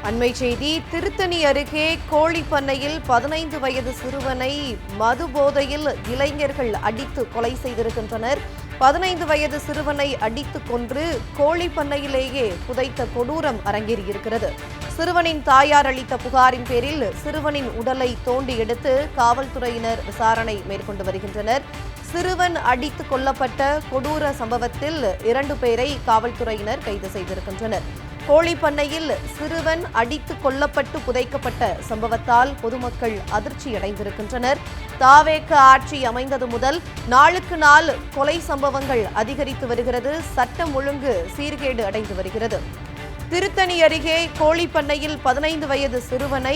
அண்மை செய்தி திருத்தணி அருகே கோழிப்பண்ணையில் 15 வயது சிறுவனை மது போதையில் இளைஞர்கள் அடித்து கொலை செய்திருக்கின்றனர். 15 வயது சிறுவனை அடித்து கொன்று கோழிப்பண்ணையிலேயே புதைத்த கொடூரம் அரங்கேறியிருக்கிறது. சிறுவனின் தாயார் அளித்த புகாரின் பேரில் சிறுவனின் உடலை தோண்டி எடுத்து காவல்துறையினர் விசாரணை மேற்கொண்டு வருகின்றனர். சிறுவன் அடித்து கொல்லப்பட்ட கொடூர சம்பவத்தில் 2 பேரை காவல்துறையினர் கைது செய்திருக்கின்றனர். கோழிப்பண்ணையில் சிறுவன் அடித்து கொல்லப்பட்டு புதைக்கப்பட்ட சம்பவத்தால் பொதுமக்கள் அதிர்ச்சியடைந்திருக்கின்றனர். தாவேக ஆட்சி அமைந்தது முதல் நாளுக்கு நாள் கொலை சம்பவங்கள் அதிகரித்து வருகிறது. சட்டம் ஒழுங்கு சீர்கேடு அடைந்து வருகிறது. திருத்தணி அருகே கோழிப்பண்ணையில் 15 வயது சிறுவனை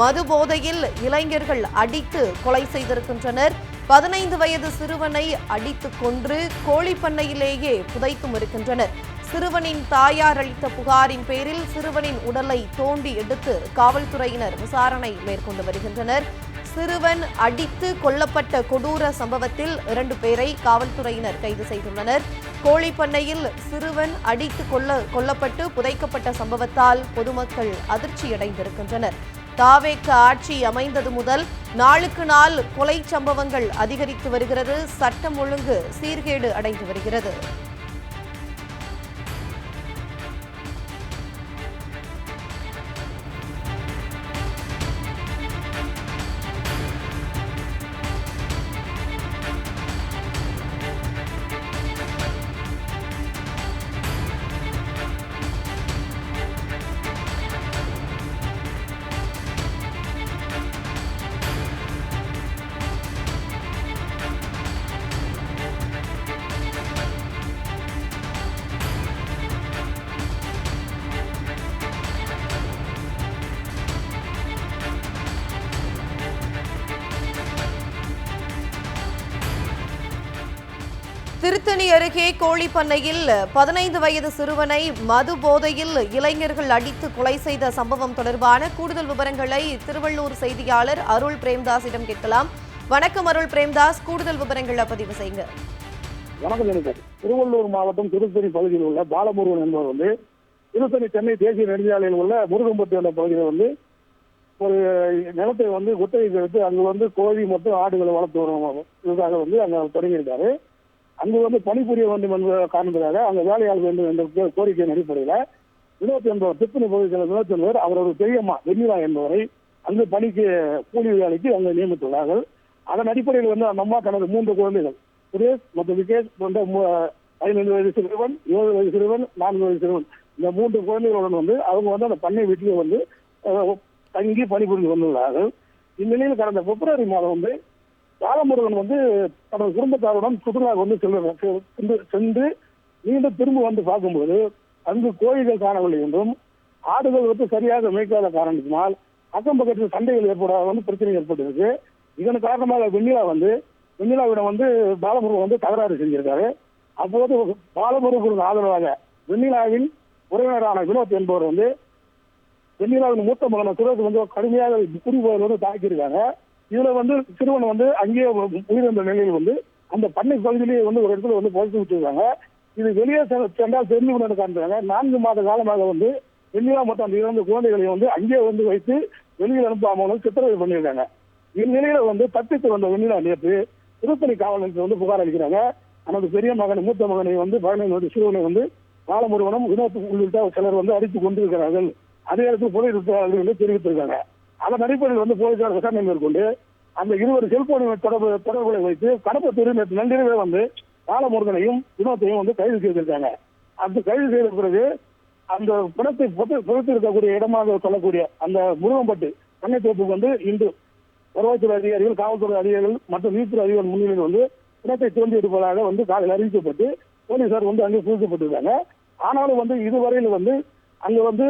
மது போதையில் இளைஞர்கள் அடித்து கொலை செய்திருக்கின்றனர். 15 வயது சிறுவனை அடித்து கொன்று கோழிப்பண்ணையிலேயே புதைத்தும் இருக்கின்றனர். சிறுவனின் தாயார் அளித்த புகாரின் பேரில் சிறுவனின் உடலை தோண்டி எடுத்து காவல்துறையினர் விசாரணை மேற்கொண்டு வருகின்றனர். சிறுவன் அடித்து கொல்லப்பட்ட கொடூர சம்பவத்தில் 2 பேரை காவல்துறையினர் கைது செய்துள்ளனர். கோழிப்பண்ணையில் சிறுவன் அடித்து கொல்லப்பட்டு புதைக்கப்பட்ட சம்பவத்தால் பொதுமக்கள் அதிர்ச்சியடைந்திருக்கின்றனர். தாவேக ஆட்சி அமைந்தது முதல் நாளுக்கு நாள் கொலை சம்பவங்கள் அதிகரித்து வருகிறது. சட்டம் ஒழுங்கு சீர்கேடு அடைந்து வருகிறது. திருத்தணி அருகே கோழிப்பண்ணையில் 15 வயது சிறுவனை மது போதையில் இளைஞர்கள் அடித்து கொலை செய்த சம்பவம் தொடர்பான கூடுதல் விவரங்களை திருவள்ளூர் செய்தியாளர் அருள் பிரேம்தாஸிடம் கேட்கலாம். வணக்கம் அருள் பிரேம்தாஸ், கூடுதல் விவரங்களை பதிவு செய்யுங்க. வணக்கம். திருவள்ளூர் மாவட்டம் திருத்தணி பகுதியில் உள்ள பாலமுருகன் என்பவர் திருத்தணி சென்னை தேசிய நெடுஞ்சாலையில் உள்ள முருகம்பட்டு என்ற பகுதியில் ஒரு நிலத்தை குத்தகைக்கு எடுத்து அங்கு கோழி மற்றும் ஆடுகளை வளர்த்து வரும் இதுக்காக அங்க தொடங்கியிருக்காரு. அங்கு பணிபுரிய வேண்டும் என்ற காரணத்துக்காக அங்க வேலையாள் வேண்டும் என்ற கோரிக்கையின் அடிப்படையில் வினோத் என்பவர் திருத்தணி பகுதியில் வினோத் என்பவர் அவரது பெரியம்மா வெண்ணிலா என்பவரை அங்கு பணிக்கு கூலி வேலைக்கு அங்கு நியமித்துள்ளார்கள். அதன் அடிப்படையில் அந்த அம்மா தனது 3 குழந்தைகள் சுரேஷ் மற்றும் விகேஷ் போன்ற 15 வயது சிறுவன், 7 வயது சிறுவன், 4 வயது சிறுவன் இந்த 3 குழந்தைகளுடன் அவங்க அந்த பண்ணை வீட்டிலே தங்கி பணிபுரிந்து வந்துள்ளார்கள். இந்நிலையில் கடந்த பிப்ரவரி மாதம் பாலமுருகன் தனது குடும்பத்தாருடன் சுற்றுலா சென்று மீண்டும் திரும்ப பார்க்கும்போது அங்கு கோழிகள் காணவில்லை என்றும் ஆடுகள் சரியாக மேய்க்காத காரணத்தினால் அக்கம் பக்கத்தில் சண்டைகள் ஏற்பட பிரச்சனை ஏற்பட்டிருக்கு. இதன் காரணமாக வெண்ணிலாவிடம் பாலமுருகன் தகராறு செஞ்சிருக்காரு. அப்போது பாலமுருகனுக்கு ஆதரவாக வெண்ணிலாவின் உறவினரான வினோத் என்பவர் வெண்ணிலாவின் மூத்த மகனை சுரேஷ் கடுமையாக குறிப்பாக தாக்கியிருக்காங்க. இதுல சிறுவன் அங்கேயே உயிரிழந்த நிலையில் அந்த பண்ணை பகுதியிலேயே ஒரு இடத்துல புதைத்து விட்டுருக்காங்க. இது வெளியே சென்றால் தெரிந்து கொண்டு காண்றாங்க. 4 மாத காலமாக வெண்ணிலா மற்றும் அந்த 2 குழந்தைகளை அங்கேயே வைத்து வெளியில் அனுப்பாமல் சித்திரவதை பண்ணியிருக்காங்க. இந்நிலையில தப்பித்து வந்த வெண்ணிலா நேற்று திருத்தணி காவல் நிலையத்தில் புகார் அளிக்கிறாங்க. தனது பெரிய மகனை மூத்த மகனை 15 வயது சிறுவனை பாலமுருகனும் வினோத் உள்ளிட்ட சிலர் அடித்து கொண்டிருக்கிறார்கள். அதே இடத்தில் புதைத்து தெரிவித்திருக்காங்க. அதன் அடிப்படையில் போலீசார் விசாரணை மேற்கொண்டு அந்த 2 செல்போன் தொடர்புகளை வைத்து கடப்பத்தூர் நேற்று நள்ளிரவே பாலமுருகனையும் வினோத்தையும் கைது செய்திருக்காங்க. அந்த கைது செய்த பிறகு அந்த பிணத்தை புதைத்து இருக்கக்கூடிய இடமாக சொல்லக்கூடிய அந்த முருகம்பட்டு பண்ணை தோப்புக்கு இன்று வருவாய்த்துறை அதிகாரிகள், காவல்துறை அதிகாரிகள் மற்றும் நீதித்துறை அதிகாரிகள் முன்னிலையில் பிணத்தை தோண்டி எடுப்பதாக காலையில் அறிவிக்கப்பட்டு போலீசார் அங்கே சூழ்க்கப்பட்டிருக்காங்க. ஆனாலும் இதுவரையில் அங்கு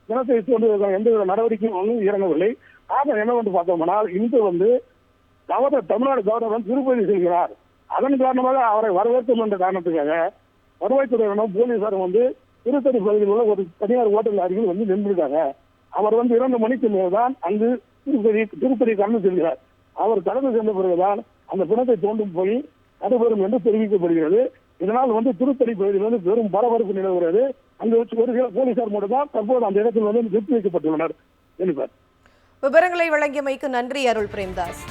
தினத்தை தோன்றுவதற்கான எந்த நடவடிக்கையும் இறங்கவில்லை. காரணம் என்னவென்று பார்த்தோம்னால் இன்று தமிழ்நாடு கவர்னர் திருப்பதி செல்கிறார். அதன் காரணமாக அவரை வரவேற்கும் என்ற காரணத்துக்காக வருவாய்த்துறையினரும் போலீசாரும் திருத்தணி பகுதியில் உள்ள ஒரு தனியார் ஹோட்டல் அருகில் நின்றிருக்காங்க. அவர் 2 மணிக்கு மேல்தான் அங்கு திருப்பதி கடந்து செல்கிறார். அவர் கடந்து சென்ற பிறகுதான் அந்த பிணத்தை தோண்டும் போய் நடைபெறும் என்று தெரிவிக்கப்படுகிறது. இதனால் வந்து திருத்தணி பகுதியில் வந்து பெரும் பரபரப்பு நிலவுகிறது. அங்கு வச்சு ஒரு சில போலீசார் மட்டும் தான் தற்போது அந்த இடத்தில் வந்து நிறுத்தி வைக்கப்பட்டுள்ளனர். விவரங்களை வழங்கியமைக்கு நன்றி அருள் பிரேம்தாஸ்.